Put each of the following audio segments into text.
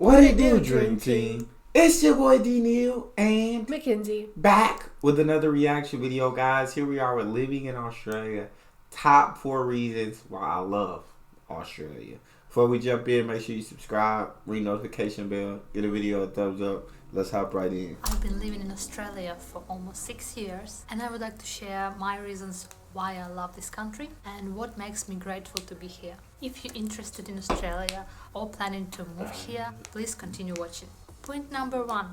What it do, Dream Team? It's your boy D Neal and Mackenzie. Back with another reaction video, guys. Here we are with Living in Australia. Top 4 reasons why I love Australia. Before we jump in, make sure you subscribe, ring notification bell, get a video a thumbs up. Let's hop right in. I've been living in Australia for almost 6 years, and I would like to share my reasons why I love this country and what makes me grateful to be here. If you're interested in Australia or planning to move here, please continue watching. Point number 1,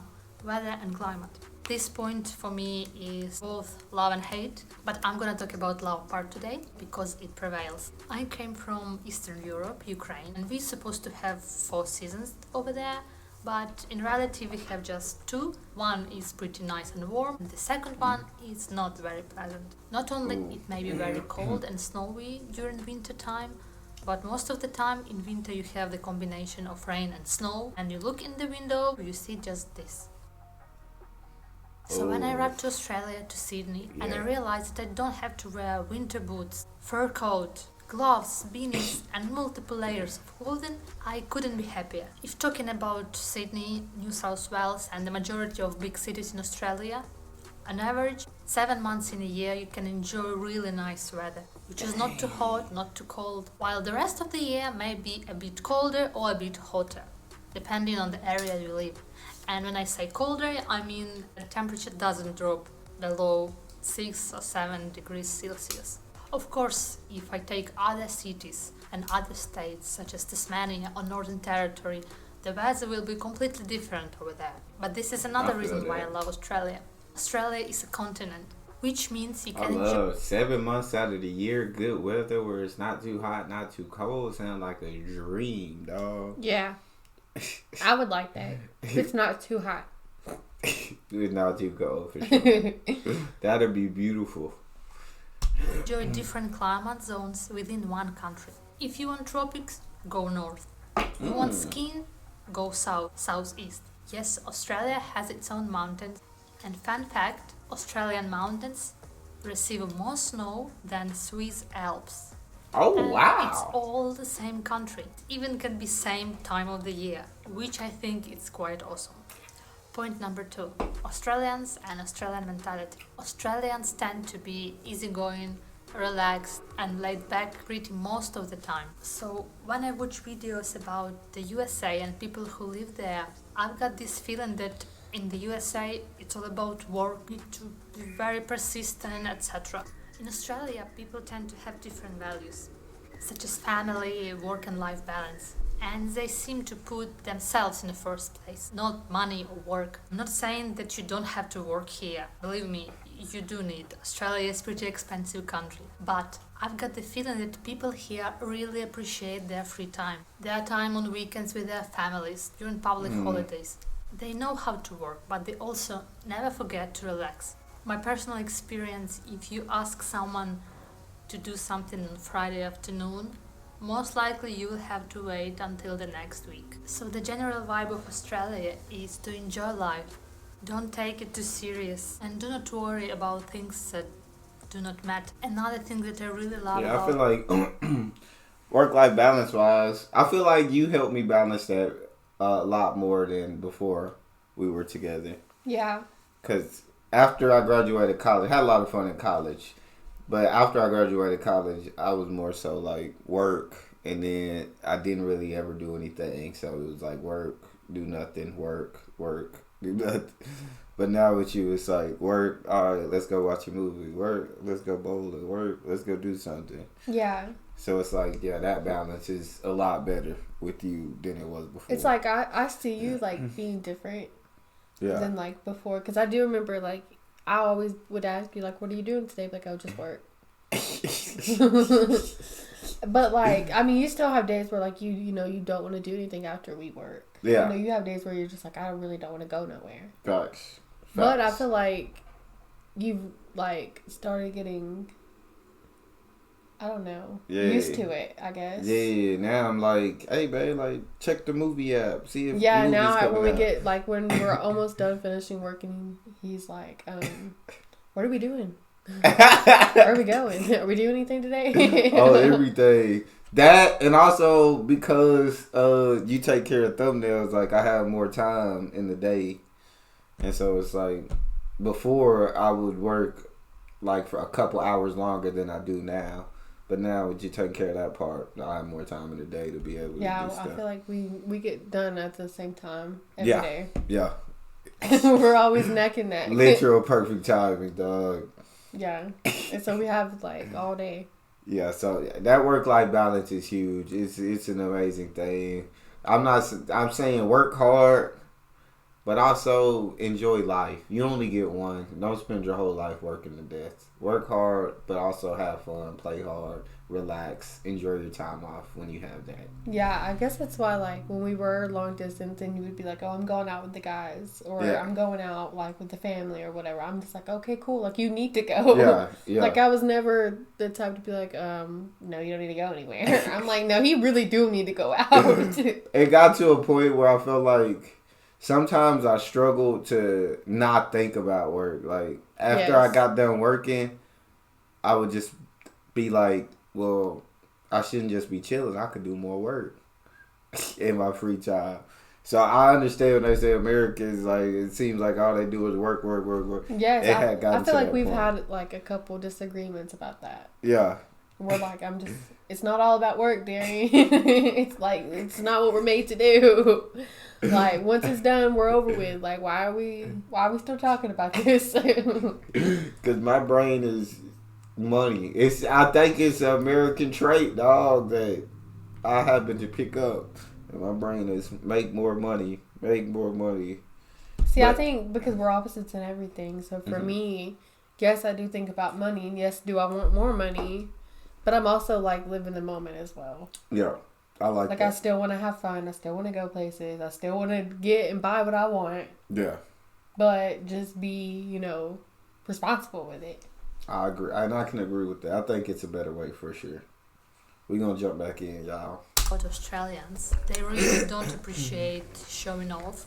weather and climate. This point for me is both love and hate, but I'm gonna talk about love part today because it prevails. I came from Eastern Europe, Ukraine, and we're supposed to have 4 seasons over there, but in reality we have just 2. One is pretty nice and warm, and the second one is not very pleasant. Not only it may be very cold and snowy during winter time, but most of the time in winter you have the combination of rain and snow, and you look in the window, you see just this. So when I arrived to Australia, to Sydney, and I realized that I don't have to wear winter boots, fur coat, gloves, beanies and multiple layers of clothing, I couldn't be happier. If talking about Sydney, New South Wales and the majority of big cities in Australia, on average, 7 months in a year you can enjoy really nice weather, which is not too hot, not too cold, while the rest of the year may be a bit colder or a bit hotter, depending on the area you live. And when I say colder, I mean the temperature doesn't drop below 6 or 7 degrees Celsius. Of course, if I take other cities and other states such as Tasmania or Northern Territory, the weather will be completely different over there. But this is another reason why I love Australia. Australia is a continent, which means you can enjoy 7 months out of the year, good weather where it's not too hot, not too cold. Sound like a dream, dog. Yeah. I would like that. If it's not too hot. It's not too cold for sure. That'd be beautiful. enjoy different climate zones within one country. If you want tropics, go north. You want skiing, go south, southeast. Yes, Australia has its own mountains. And fun fact, Australian mountains receive more snow than Swiss Alps. Oh, And wow. it's all the same country. It even can be same time of the year, which I think is quite awesome. Point number 2, Australians and Australian mentality. Australians tend to be easygoing, relaxed and laid back pretty most of the time. So when I watch videos about the USA and people who live there, I've got this feeling that in the USA it's all about work, need to be very persistent, etc. In Australia, people tend to have different values, such as family, work and life balance. And they seem to put themselves in the first place, not money or work. I'm not saying that you don't have to work here. Believe me, you do need. Australia is a pretty expensive country. But I've got the feeling that people here really appreciate their free time. Their time on weekends with their families, during public holidays. They know how to work, but they also never forget to relax. My personal experience, if you ask someone to do something on Friday afternoon, most likely you will have to wait until the next week. So the general vibe of Australia is to enjoy life. Don't take it too serious and do not worry about things that do not matter. Another thing that I really love Yeah, I about feel like work-life balance wise, I feel like you helped me balance that a lot more than before we were together. Yeah. Because after I graduated college, I had a lot of fun in college. But after I graduated college, I was more so like work. And then I didn't really ever do anything. So it was like work, do nothing, work, do nothing. But now with you, it's like work, all right, let's go watch a movie. Work, let's go bowling. Work, let's go do something. Yeah. So it's like, yeah, that balance is a lot better with you than it was before. It's like I see you like being different than like before. Because I do remember like I always would ask you like, what are you doing today? Like, I would just work. But like, I mean, you still have days where like you know you don't want to do anything after we work. Yeah. You know, you have days where you're just like, I really don't want to go nowhere. Facts. But I feel like you've like started getting, I don't know, used to it, I guess. Yeah, now I'm like, hey, babe, like, check the movie app. See if yeah, movies now when we out. get, like, when we're almost done finishing working, he's like, what are we doing? Where are we going? Are we doing anything today? Oh, everything. That, and also because you take care of thumbnails, like I have more time in the day, and so it's like before I would work like for a couple hours longer than I do now. But now with you taking care of that part, I have more time in the day to be able to do stuff. I feel like we get done at the same time every day. Yeah. We're always neck and neck. Literal perfect timing, dog. Yeah. And so we have like all day. Yeah, so that work-life balance is huge. It's an amazing thing. I'm saying work hard, but also enjoy life. You only get one. Don't spend your whole life working to death. Work hard, but also have fun, play hard, relax, enjoy your time off when you have that. Yeah, I guess that's why, like, when we were long distance and you would be like, oh, I'm going out with the guys, or I'm going out, like, with the family or whatever. I'm just like, okay, cool. Like, you need to go. Yeah. Like, I was never the type to be like, no, you don't need to go anywhere. I'm like, no, he really do need to go out. It got to a point where I felt like sometimes I struggled to not think about work. Like, after I got done working, I would just be like, well, I shouldn't just be chilling. I could do more work in my free time. So I understand when they say Americans, like, it seems like all they do is work. Yes, I feel like we've had, like, a couple disagreements about that. Yeah. We're like, it's not all about work, Darian. It's like, it's not what we're made to do. Like, once it's done, we're over with. Like, why are we still talking about this? Because my brain is money. I think it's an American trait, dog, that I happen to pick up. And my brain is make more money. See, I think because we're opposites in everything. So for me, yes, I do think about money. And yes, do I want more money? But I'm also, like, living the moment as well. Yeah. I like that. I still want to have fun. I still want to go places. I still want to get and buy what I want. Yeah. But just be, responsible with it. I agree. And I can agree with that. I think it's a better way for sure. We're going to jump back in, y'all. About Australians, they really don't appreciate showing off.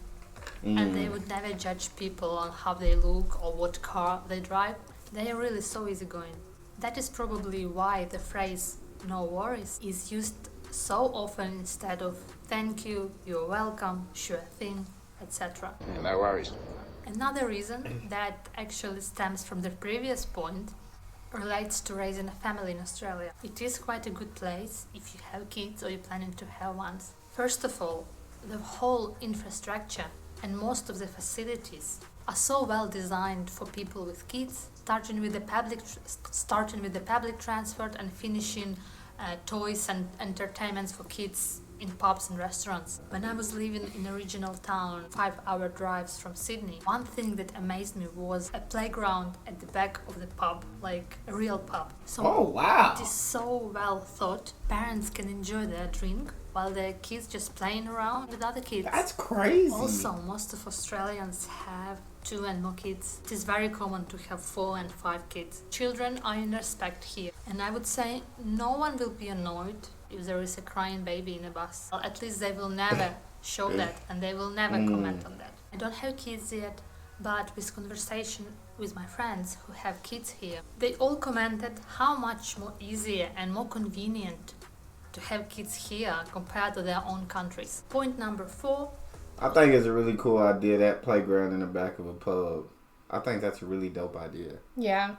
And they would never judge people on how they look or what car they drive. They are really so easygoing. That is probably why the phrase "no worries" is used so often instead of "thank you," "you're welcome," "sure thing," etc. No worries. Another reason that actually stems from the previous point relates to raising a family in Australia. It is quite a good place if you have kids or you're planning to have ones. First of all, the whole infrastructure and most of the facilities are so well designed for people with kids, starting with the public transport and finishing toys and entertainments for kids in pubs and restaurants. When I was living in a regional town, 5-hour drives from Sydney, one thing that amazed me was a playground at the back of the pub, like a real pub. So oh, wow. It is so well thought. Parents can enjoy their drink while their kids just playing around with other kids. That's crazy. Also, most of Australians have 2 and more kids. It is very common to have 4 and 5 kids. Children are in respect here, and I would say no one will be annoyed if there is a crying baby in a bus. Well, at least they will never show that, and they will never comment on that. I don't have kids yet, but with conversation with my friends who have kids here, they all commented how much more easier and more convenient to have kids here compared to their own countries. Point number 4. I think it's a really cool idea, that playground in the back of a pub. I think that's a really dope idea. Yeah.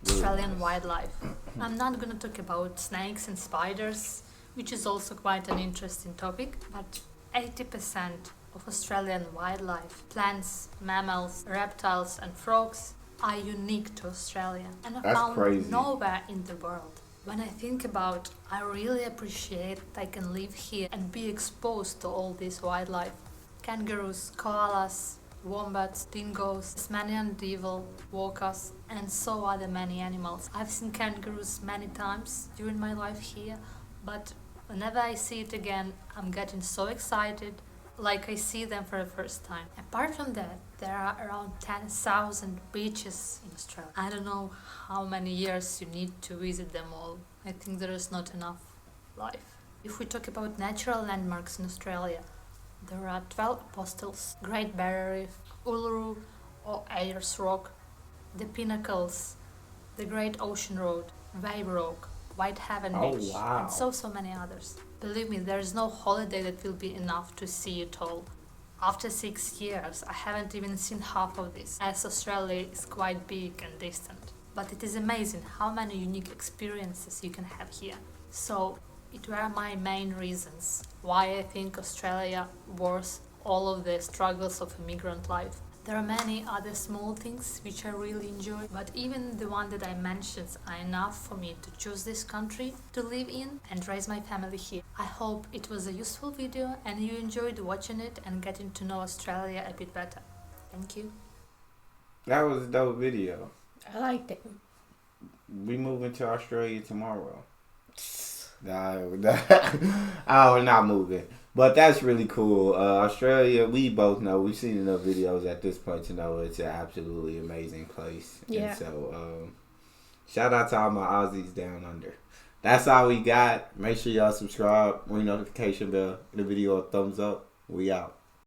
Really Australian nice. wildlife. I'm not going to talk about snakes and spiders, which is also quite an interesting topic, but 80% of Australian wildlife, plants, mammals, reptiles and frogs, are unique to Australia and are That's found crazy. nowhere in the world. When I think about, I really appreciate that I can live here and be exposed to all this wildlife. Kangaroos, koalas, wombats, dingoes, Tasmanian devil, orcas, and so other many animals. I've seen kangaroos many times during my life here, but whenever I see it again, I'm getting so excited, like I see them for the first time. Apart from that, there are around 10,000 beaches in Australia. I don't know how many years you need to visit them all. I think there is not enough life. If we talk about natural landmarks in Australia, there are 12 apostles, Great Barrier Reef, Uluru or Ayers Rock, the Pinnacles, the Great Ocean Road, Wave Rock, Whitehaven Beach, and so many others. Believe me, there is no holiday that will be enough to see it all. After 6 years, I haven't even seen half of this, as Australia is quite big and distant. But it is amazing how many unique experiences you can have here. So, it were my main reasons why I think Australia worth all of the struggles of immigrant life. There are many other small things which I really enjoy, but even the one that I mentioned are enough for me to choose this country to live in and raise my family here. I hope it was a useful video and you enjoyed watching it and getting to know Australia a bit better. Thank you. That was a dope video. I liked it. We moving to Australia tomorrow. No, we're not moving. But that's really cool. Australia, we both know. We've seen enough videos at this point to know it's an absolutely amazing place. Yeah. And so, shout out to all my Aussies down under. That's all we got. Make sure y'all subscribe, ring notification bell, give the video a thumbs up. We out.